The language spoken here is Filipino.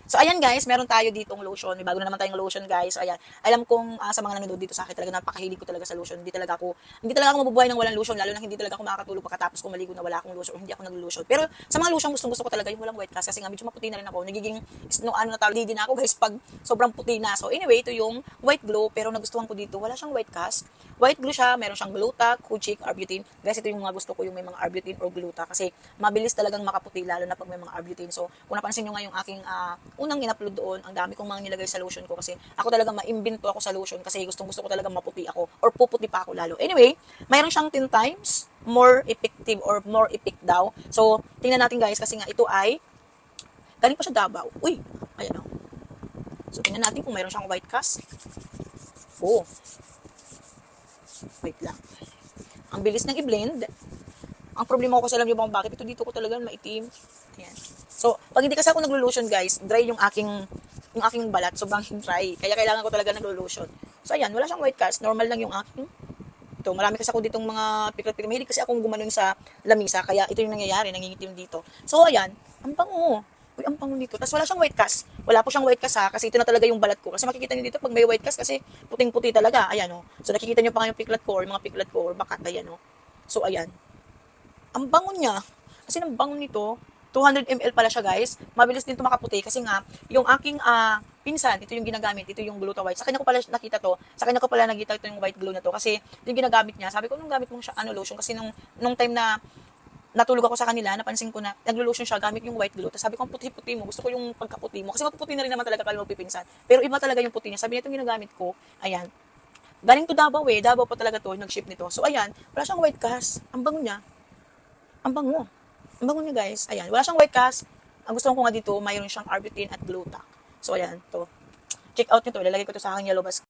So, ayan guys, meron tayo ditong lotion. May bago na naman tayong lotion guys. Ayan. Alam kong sa mga nanonood dito sa akin talaga napakahilig ko talaga sa lotion. Hindi talaga ako mabubuhay ng walang lotion, lalo na hindi talaga ako makakatulog pagkatapos ko maligo na wala akong lotion o hindi ako nag-lotion. Pero sa mga lotion gusto ko talaga yung walang white cast kasi nga medyo maputi na rin ako. Nagiging lidi na ako guys pag sobrang puti na. So anyway, ito yung white glow pero nagustuhan ko dito. Wala siyang white cast. White glow siya, meron siyang gluta, kuchik, arbutin. Guys, ito yung mga gusto ko yung may mga arbutin or gluta kasi mabilis talagang makaputi lalo na pag may mga arbutin. So kung napansin niyo nga yung aking unang in-upload doon, ang dami kong mga nilagay sa lotion ko kasi ako talaga maimbento ako sa lotion kasi gustong-gusto ko talaga maputi ako or puputi pa ako lalo. Anyway, mayroon siyang 10 times more effective or more effect daw. So, tingnan natin guys kasi nga ito ay galing pa siya Davao. Uy, ayan o. So, tingnan natin kung mayroon siyang white cast. Oh. Wait lang. Ang bilis ng i-blend. Ang problema ko kasi alam niyo ba kung bakit ito dito ko talaga maitim. Ayan. So, pag hindi kasi ako naglo-lotion guys, dry yung aking balat, sobrang dry. Kaya kailangan ko talaga naglo-lotion. So, ayan, wala siyang white cast. Normal lang yung aking. Ito, marami kasi ako ditong mga piklat-piklat. Mahilig kasi akong gumanon sa lamisa, kaya ito yung nangyayari, nangingitim dito. So, ayan, ang bango. Uy, ang bango nito. Tapos wala siyang white cast. Wala po siyang white cast ha, kasi ito na talaga yung balat ko. Kasi makikita niyo dito pag may white cast kasi puting-puti talaga. Ayan o. So, nakikita niyo pa nga yung piklat ko or mga piklat ko or bakat. Ayan o. So, ayan. Ang bango niya. Kasi ang bango nito, 200 ml pala siya guys. Mabilis din ito makaputi kasi nga, yung aking pinsan, ito yung ginagamit, ito yung Gluta White. Sa kanya ko pala nakita to, sa kanya ko pala nakita ito yung white glue na to kasi ito yung ginagamit niya. Sabi ko, nung gamit mo siya, lotion, kasi nung time na natulog ako sa kanila, napansin ko na naglo-lotion siya gamit yung white glue. Tapos sabi ko, ang puti-puti mo, gusto ko yung pagkaputi mo. Kasi mapuputi na rin naman talaga kalmo pipinsan. Pero iba talaga yung puti niya. Sabi niya, itong ginagamit ko, ayan. Galing to Davao Davao pa talaga to, nag-ship nito. So ayan, wala siyang white cast. Ang bango niya. Ang bango. Ang bango niya guys. Ayan, wala siyang white cast. Ang gusto ko nga dito, mayroon siyang arbutin at gluta. So ayan, to. Check out nyo to. Ilalagay ko to sa aking yellow basket.